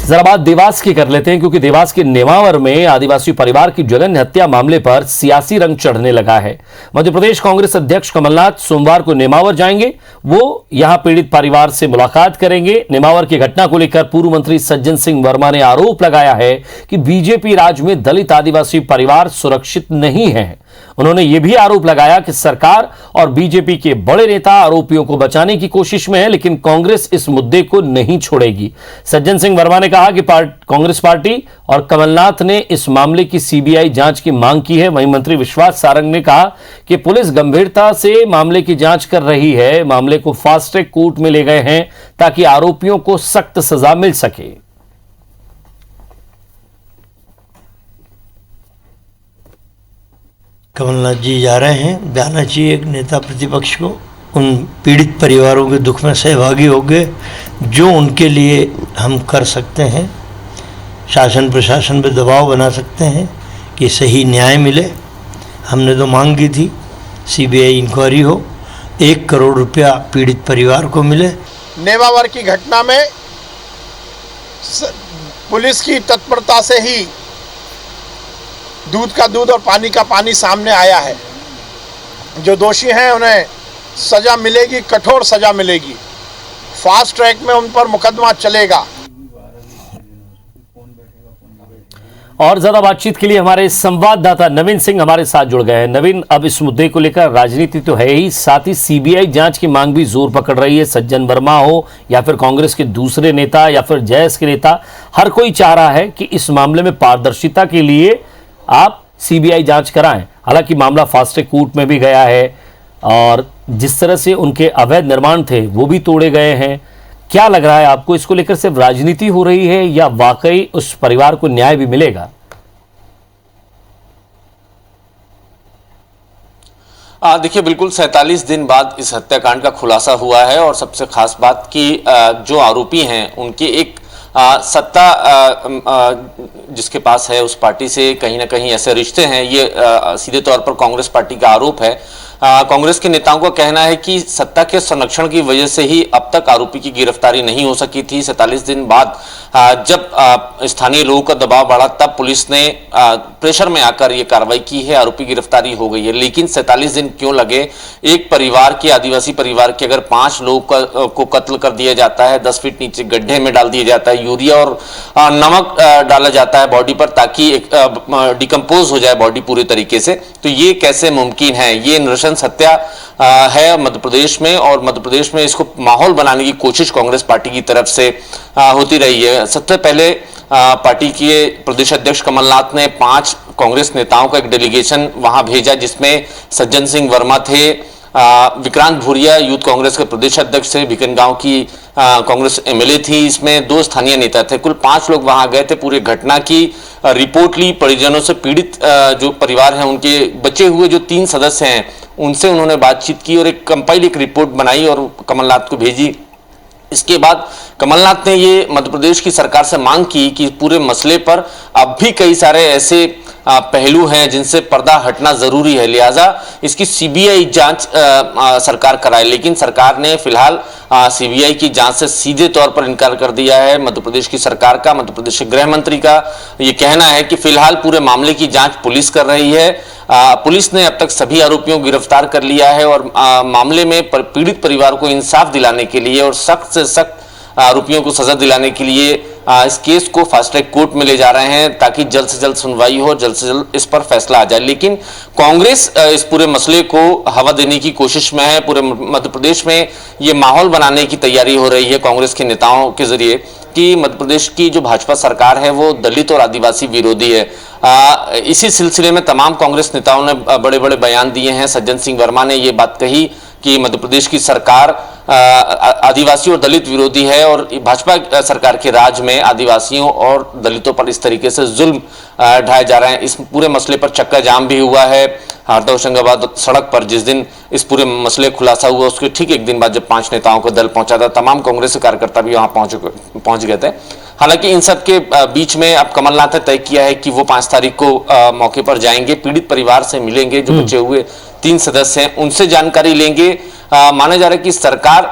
जरा बात देवास की कर लेते हैं, क्योंकि देवास के नेमावर में आदिवासी परिवार की जघन्य हत्या मामले पर सियासी रंग चढ़ने लगा है। मध्य प्रदेश कांग्रेस अध्यक्ष कमलनाथ सोमवार को नेमावर जाएंगे। वो यहां पीड़ित परिवार से मुलाकात करेंगे। नेमावर की घटना को लेकर पूर्व मंत्री सज्जन सिंह वर्मा ने आरोप लगाया है कि बीजेपी राज में दलित आदिवासी परिवार सुरक्षित नहीं है। उन्होंने यह भी आरोप लगाया कि सरकार और बीजेपी के बड़े नेता आरोपियों को बचाने की कोशिश में है, लेकिन कांग्रेस इस मुद्दे को नहीं छोड़ेगी। सज्जन सिंह वर्मा ने कहा कि कांग्रेस पार्टी और कमलनाथ ने इस मामले की सीबीआई जांच की मांग की है। वहीं मंत्री विश्वास सारंग ने कहा कि पुलिस गंभीरता से मामले की जांच कर रही है। मामले को फास्ट ट्रैक कोर्ट में ले गए हैं ताकि आरोपियों को सख्त सजा मिल सके। कमलनाथ जी जा रहे हैं, जाना चाहिए एक नेता प्रतिपक्ष को। उन पीड़ित परिवारों के दुख में सहभागी हो गए। जो उनके लिए हम कर सकते हैं, शासन प्रशासन पे दबाव बना सकते हैं कि सही न्याय मिले। हमने तो मांग की थी सीबीआई इंक्वायरी हो, 1 करोड़ रुपया पीड़ित परिवार को मिले। नेमावर की घटना में पुलिस की तत्परता से ही दूध का दूध और पानी का पानी सामने आया है। जो दोषी हैं उन्हें सजा मिलेगी, कठोर सजा मिलेगी। फास्ट ट्रैक में उन पर मुकदमा चलेगा। और ज्यादा बातचीत के लिए हमारे संवाददाता नवीन सिंह हमारे साथ जुड़ गए हैं। नवीन, अब इस मुद्दे को लेकर राजनीति तो है ही, साथ ही सीबीआई जांच की मांग भी जोर पकड़ रही है। सज्जन वर्मा हो या फिर कांग्रेस के दूसरे नेता या फिर जयस के नेता, हर कोई चाह रहा है कि इस मामले में पारदर्शिता के लिए आप सीबीआई जांच कराएं। हालांकि मामला फास्ट ट्रैक कोर्ट में भी गया है और जिस तरह से उनके अवैध निर्माण थे वो भी तोड़े गए हैं। क्या लग रहा है आपको, इसको लेकर सिर्फ राजनीति हो रही है या वाकई उस परिवार को न्याय भी मिलेगा? देखिए, बिल्कुल 47 दिन बाद इस हत्याकांड का खुलासा हुआ है और सबसे खास बात कि जो आरोपी हैं उनके एक सत्ता जिसके पास है उस पार्टी से कहीं ना कहीं ऐसे रिश्ते हैं। ये सीधे तौर पर कांग्रेस पार्टी का आरोप है। कांग्रेस के नेताओं का कहना है कि सत्ता के संरक्षण की वजह से ही अब तक आरोपी की गिरफ्तारी नहीं हो सकी थी। 47 दिन बाद जब स्थानीय लोगों का दबाव बढ़ा तब पुलिस ने प्रेशर में आकर ये कार्रवाई की है, आरोपी गिरफ्तारी हो गई है। लेकिन 47 दिन क्यों लगे? एक परिवार के, आदिवासी परिवार के अगर 5 लोगों को कत्ल कर दिया जाता है, 10 फीट नीचे गड्ढे में डाल दिया जाता है, यूरिया और नमक डाला जाता है बॉडी पर ताकि डिकम्पोज हो जाए बॉडी पूरे तरीके से, तो ये कैसे मुमकिन है? ये नृशंस हत्या है मध्य प्रदेश में और मध्य प्रदेश में इसको माहौल बनाने की कोशिश कांग्रेस पार्टी की तरफ से होती रही है। सबसे पहले पार्टी के प्रदेश अध्यक्ष कमलनाथ ने 5 कांग्रेस नेताओं का एक डेलीगेशन वहां भेजा, जिसमें सज्जन सिंह वर्मा थे, विक्रांत भूरिया यूथ कांग्रेस के प्रदेश अध्यक्ष थे, भिकनगांव की कांग्रेस एमएलए थी, इसमें 2 स्थानीय नेता थे। कुल 5 लोग वहां गए थे। पूरे घटना की रिपोर्ट ली, परिजनों से, पीड़ित जो परिवार हैं उनके बचे हुए जो 3 सदस्य हैं उनसे उन्होंने बातचीत की और एक रिपोर्ट बनाई और कमलनाथ को भेजी। इसके बाद कमलनाथ ने ये मध्य प्रदेश की सरकार से मांग की कि पूरे मसले पर अब भी कई सारे ऐसे पहलू हैं जिनसे पर्दा हटना जरूरी है, लिहाजा इसकी सीबीआई जांच सरकार कराए। लेकिन सरकार ने फिलहाल सीबीआई की जांच से सीधे तौर पर इनकार कर दिया है। मध्य प्रदेश की सरकार का, मध्य प्रदेश के गृह मंत्री का ये कहना है कि फिलहाल पूरे मामले की जांच पुलिस कर रही है। पुलिस ने अब तक सभी आरोपियों को गिरफ्तार कर लिया है और मामले में पीड़ित परिवार को इंसाफ दिलाने के लिए और सख्त से सख्त आरोपियों को सजा दिलाने के लिए इस केस को फास्ट ट्रैक कोर्ट में ले जा रहे हैं ताकि जल्द से जल्द सुनवाई हो, जल्द से जल्द इस पर फैसला आ जाए। लेकिन कांग्रेस इस पूरे मसले को हवा देने की कोशिश में है। पूरे मध्य प्रदेश में ये माहौल बनाने की तैयारी हो रही है कांग्रेस के नेताओं के जरिए कि मध्य प्रदेश की जो भाजपा सरकार है वो दलित और आदिवासी विरोधी है। इसी सिलसिले में तमाम कांग्रेस नेताओं ने बड़े बड़े बयान दिए हैं। सज्जन सिंह वर्मा ने ये बात कही कि मध्य प्रदेश की सरकार आदिवासी और दलित विरोधी है और भाजपा सरकार के राज में आदिवासियों और दलितों पर इस तरीके से जुल्म ढाए जा रहे हैं। इस पूरे मसले पर चक्का जाम भी हुआ है हरदा होशंगाबाद सड़क पर। जिस दिन इस पूरे मसले खुलासा हुआ उसके ठीक एक दिन बाद जब 5 नेताओं को दल पहुंचा था, तमाम कांग्रेस के कार्यकर्ता भी वहां पहुंच गए थे। हालांकि इन सब के बीच में अब कमलनाथ ने तय किया है कि वो 5 तारीख को मौके पर जाएंगे, पीड़ित परिवार से मिलेंगे, जो बचे हुए 3 सदस्य हैं उनसे जानकारी लेंगे। माना जा रहा है कि सरकार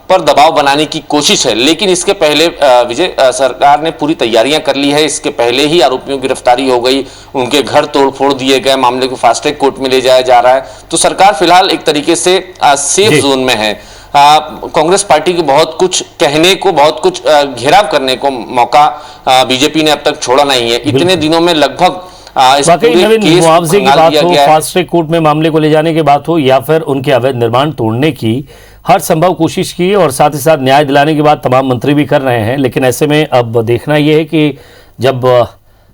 पर दबाव बनाने की कोशिश है। लेकिन इसके पहले विजय सरकार ने पूरी तैयारियां कर ली है। इसके पहले ही आरोपियों की गिरफ्तारी हो गई, उनके घर तोड़फोड़ दिए गए, मामले को फास्ट ट्रैक कोर्ट में ले जाया जा रहा है। तो सरकार फिलहाल एक तरीके से सेफ जोन में है। कांग्रेस पार्टी को बहुत कुछ कहने को, बहुत कुछ घेराव करने को मौका बीजेपी ने अब तक छोड़ा नहीं है। इतने दिनों में लगभग वाकई नवीन, मुआवजे की बात हो, फास्ट ट्रैक कोर्ट में मामले को ले जाने की बात हो, या फिर उनके अवैध निर्माण तोड़ने की हर संभव कोशिश की और साथ ही साथ न्याय दिलाने की बात तमाम मंत्री भी कर रहे हैं। लेकिन ऐसे में अब देखना यह है कि जब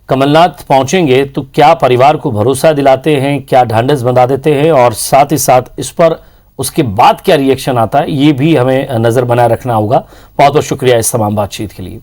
कमलनाथ पहुंचेंगे तो क्या परिवार को भरोसा दिलाते हैं, क्या ढांढस बंधा देते हैं, और साथ ही साथ इस पर उसके बाद क्या रिएक्शन आता है, ये भी हमें नजर बनाए रखना होगा। बहुत बहुत शुक्रिया इस तमाम बातचीत के लिए।